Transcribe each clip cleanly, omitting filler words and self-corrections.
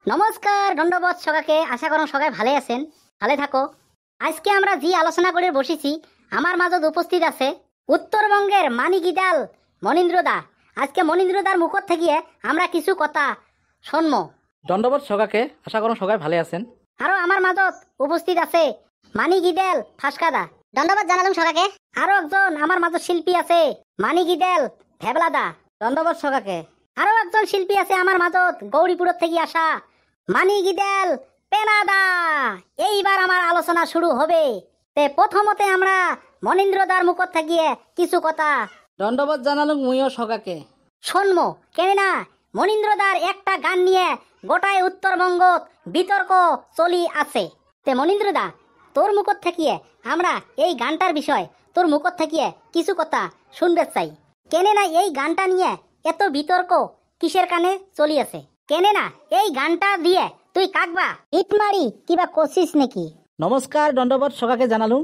নমস্কার, দণ্ডবোধ সবাইকে। আশা করুন সবাই ভালো আছেন, ভালো থাকো। আজকে আমরা যে আলোচনা করে বসেছি, আমার মাঝত উপস্থিত আছে উত্তরবঙ্গের মানিগিদাল মনীন্দ্রদা। আজকে মনীন্দ্রদার মুখত থেকে আমরা কিছু কথা শুনবো। দণ্ডবোধ সগাকে, আশা করুন সবাই ভালো আছেন। আরো আমার মাঝত উপস্থিত আছে মানিগিদাল ফাঁসকাদা। দণ্ডবোধ জানালাম সবাইকে। আরো একজন আমার মাঝত শিল্পী আছে মানিগিদাল ভেবলাদা। দণ্ডবোধ সগাকে। আরো একজন শিল্পী আছে আমার মাঝত গৌরীপুর থেকে আসা মানিগিদাল পেনাদা। এইবার আমার আলোচনা শুরু হবে। তে প্রথমতে আমরা মনীন্দ্রদার মুখত থাকিয়ে কিছু কথা দণ্ডবোধ জানালুম মুইও সগাকে শুনবো। কেননা মনীন্দ্রদার একটা গান নিয়ে গোটায় উত্তরবঙ্গত বিতর্ক চলি আছে। তে মনীন্দ্রদা, তোর মুখত থাকিয়ে আমরা এই গানটার বিষয় তোর মুখত থাকিয়ে কিছু কথা শুনতে চাই। কেননা এই গানটা নিয়ে এত বিতর্ক কিসের কানে চলি আছে? কেননা এই গানটা দিয়ে তুই কাকবা ইট মারি কিবা করছিস নাকি? নমস্কার দণ্ডবোধ সগাকে জানালুম।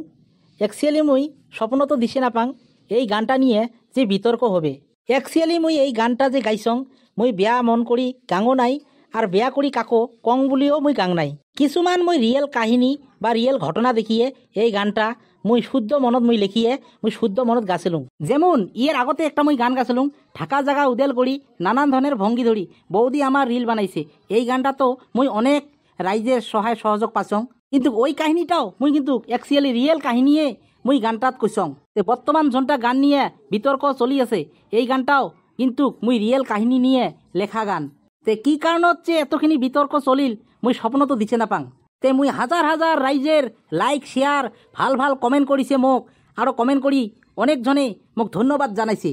একচুয়ালি মুই স্বপ্ন তো দিশে না পাং এই গানটা নিয়ে যে বিতর্ক হবে। একচুয়ালি মুই এই গানটা যে গাইছং, মুই বেয়া মন করি গাঙো নাই, আর বেয়া করি কাকো কং বুলিও মুই গাং নাই। কিছুমান মুই রিয়েল কাহিনী বা রিয়েল ঘটনা দেখিয়ে এই গানটা মুই শুদ্ধ মনত মুই লিখিয়ে মুই শুদ্ধ মনত গাছিলুম। যেমন ইয়ের আগতে একটা মুই গান গাছিলুম, ঢাকা জাগা উদেল করি নানান ধরনের ভঙ্গি ধরি বৌদি আমার রিল বানাইছে। এই গানটা তো মুই অনেক রাইজের সহায় সহযোগ পাচং, কিন্তু ওই কাহিনীটাও মুই কিন্তু একচুয়ালি রিয়েল কাহিনীয়ে মুই গানটাত কইসং। বর্তমান যোনটা গান নিয়ে বিতর্ক চলি আছে, এই গানটাও কিন্তু মুই রিয়েল কাহিনী নিয়ে লেখা গান। তে কি কারণত যে এতখিনি বিতর্ক চলিল মুই স্বপ্ন তো দিছে না পাং। তে মুই হাজার হাজার রাইজের লাইক শেয়ার ভাল ভাল কমেন্ট করিছে মোক, আরও কমেন্ট করি অনেকজনে মোক ধন্যবাদ জানাইছে।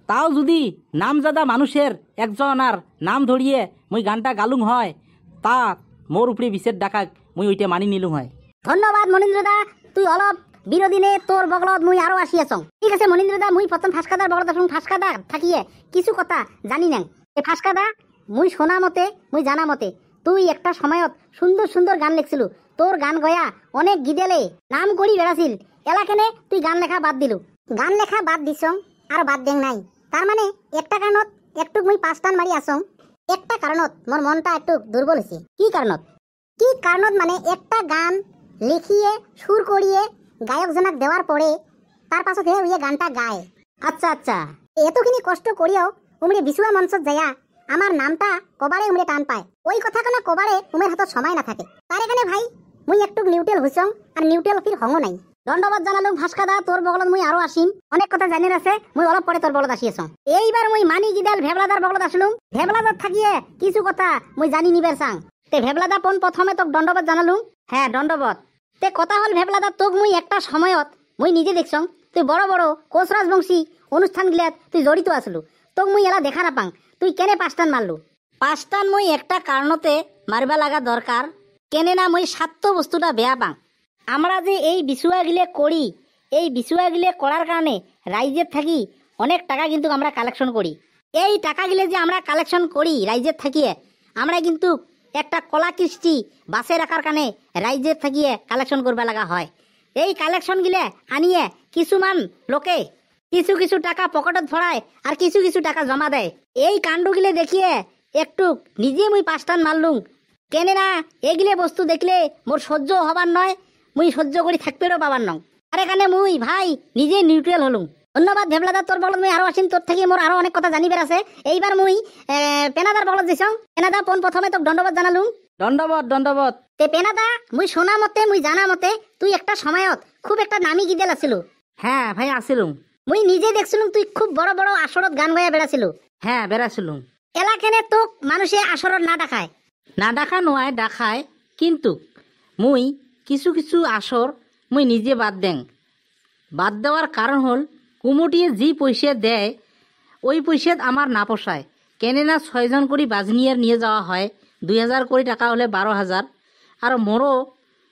তাও যদি নামজাদা মানুষের একজন আর নাম ধরিয়ে মুই গানটা গালুং হয়, তা মোর উপরে বিশেষ ডাকাক মুই ওইটা মানি নিলুম হয়। ধন্যবাদ মনীন্দ্রদা, তুই অলপ বিরোধিনে তোর বগলত মুই আরো আসিয়াছং। ঠিক আছে মনীন্দ্রদা, মুই প্রথম ফাঁসকাদার বগলত আসুন। ফাঁসকাদা থাকিয়ে কিছু কথা জানি না। এ ফাঁসকাদা, মুই শোনা মতে মুই জানা মতে তুই একটা সময়ত সুন্দর সুন্দর গান লিখছিল। তোর গান গয়া অনেক গিদেলে নাম করি বেড়াছিল। এলাকেনে তুই গান লেখা বাদ দিলু। গান লেখা বাদ দিছং আর বাদ দেং নাই, তার মানে একটা কারণত একটু মুই পাঁচ টান মারি আসং। একটা কারণত মোর মনটা একটু দুর্বল হয়েছে। কি কারণত? কি কারণত মানে একটা গান লিখিয়ে সুর করিয়ে গায়কজনক দেওয়ার পরে তার পাছত হে ওই গানটা গায়। আচ্ছা আচ্ছা, এতখিনি কষ্ট করিয়াও উমরে বিশুয়া মঞ্চত যায়া আমার নামটা কবারে উমরে টান পায়। ওই কথা কেন কবারে উমের হাতত সময় না থাকে। তার এখানে ভাই মুই একটু নিউট্রেল হইছং, আর নিউট্রেল ফির হঙো নাই। দণ্ডবাদ জানালুম ফাঁসকাদা, তোর বগলত মুই আরো আসিম। অনেক কথা জানির আছে, মুই অলপ পরে তোর বগলত আসিয়েছং। এইবার মুই মানিগিদাল ভেবলাদার বগলত আসলুম। ভেবলাদার থাকিয়ে কিছু কথা মুই জানি নিবের চাং। তে ভেবলাদা পোন প্রথমে তোক দণ্ডবাদ জানালুম। হ্যাঁ দণ্ডবাদ। তে কথা হল ভেবলাদা, তোক মুই একটা সময়ত মুই নিজে দেখছং তুই বড় বড় কোচ রাজবংশী অনুষ্ঠান গিলাত তুই জড়িত আসলু। তোক মুই এলা দেখা না পাং, তুই কেনে পাঁচটান মারলু? পাঁচটান মুই একটা কারণতে মারবা লাগা দরকার। কেনে না মুই স্বার্থ বস্তুটা বেয়া পাং। আমরা যে এই বিছুয়া গিলে করি, এই বিছুয়া গিলে করার কারণে রাইজের থাকি অনেক টাকা কিন্তু আমরা কালেকশন করি। এই টাকা গিলে যে আমরা কালেকশন করি রাইজের থাকিয়ে, আমরা কিন্তু একটা কলা কৃষ্টি বাসে রাখার কারণে রাইজের থাকিয়ে কালেকশন করবা লাগা হয়। এই কালেকশন গিলে আনিয়ে কিছুমান লোকে কিছু কিছু টাকা পকেটত ভরায় আর কিছু কিছু টাকা জমা দেয়। এই কাণ্ড গিলে দেখিয়ে একটু নিজে মুই পাঁচটান মারলুম। কেনে না এগিলে বস্তু দেখলে মোর সহ্য হবার নয়, মুই সহ্য করি থাকবেও পাবার নং। আর এখানে মুই ভাই নিজে নিউট্রেল হলুম। ধন্যবাদ ভেবলাদা, তোর বগলত মুই আরো আসিম। তোর থেকে মোর আরো অনেক কথা জানিবার আছে। এইবার মুই পেনাদার বগলত দিছং। পেনাদা পোন প্রথমে তোক দণ্ডবাদ জানালুম। দণ্ডবোধ দণ্ডবোধ। তে পেনাদা, মুই শোনা মতে মুই জানা মতে তুই একটা সময়ত খুব একটা নামি গিদেল আছিল। হ্যাঁ ভাই আসিলুম। মুই নিজে দেখছিলুম তুই খুব বড় বড় আসরত গান গায়া বেড়াছিল। হ্যাঁ বেড়াছিলুম। এলাকেনে তোক মানুষে আসরত না ডাকায়। না ডাকা নয়, ডাকায়, কিন্তু মুই কিছু কিছু আসর মুই নিজে বাদ দেং। বাদ দেওয়ার কারণ হল কুমুটিয়ে যে পয়সা দেয় ওই পয়সাত আমার না পোষায়। কেনে না 6 জন করে বাজনিয়ার নিয়ে যাওয়া হয়, 2000 করে টাকা হলে 12,000। আর মোরও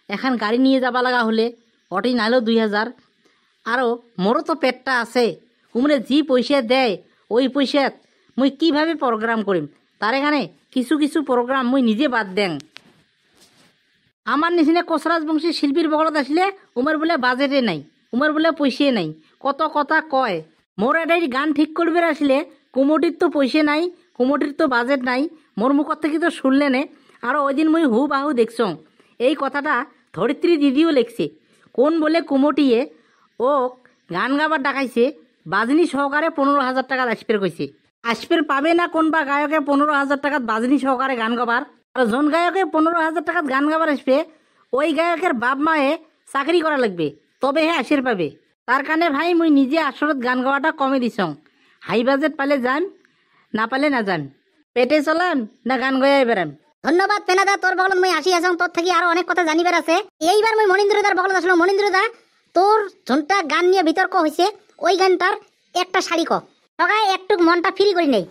এখন গাড়ি নিয়ে যাবা লাগা হলে অটি নাইলেও 2000। আরও মোরও তো পেটটা আছে। কুমড়ে যে পয়সা দেয় ওই পয়সাত মুই কিভাবে প্রোগ্রাম করিম, তার এখানে কিছু কিছু প্রোগ্রাম মুই নিজে বাদ দেং। আমার নিচিনা কোচরাজ বংশী শিল্পীর বগলত আসলে উমের বলে বাজেটে নাই, উমের বলে পয়সা নাই, কত কথা কয়। মোর এটাই গান ঠিক করবে আসলে কুমটির তো পয়সা নাই, কুমটির তো বাজেট নাই। মোর মুখর থেকে তো শুনলে নে আর ওই দিন মুই হু বাহু দেখছং এই কথাটা ধরিত্রী দিদিও লেখছে কোন বলে কুমটিয়ে ও গান গাবার ডাকাইছে বাজনি সহকারে 15,000 টাকা আসপের কইছে আসপের পাবে না কোন বা গায়কে 15,000 টাকা বাজনি সহকারে গান গাবার আর জন গায়কে 15,000 টাকা গান গাবার আসবে ওই গায়কের বাপ মায়ে চাকরি করা লাগবে তবে হে আসের পাবে তার কারণে ভাই মুই নিজে আসরত গান গাওয়াটা কমে দিছং হাই বাজেট পালে যান না পালে না যান পেটে চলাম না গান গয়াই বেড়াম ধন্যবাদ পেনাদা, তোর বগলত মুই আসি আছং, তোর থেকে আরো অনেক কথা জানিবার আছে। এইবার মুই মনীন্দ্রদার বগলত আসলো। মনীন্দ্রদা, তোর ঝুনটা গান নিয়ে বিতর্ক হয়েছে, ওই গানটার একটা শাড়ি ক সগায় একটু মনটা ফ্রি করি নেই।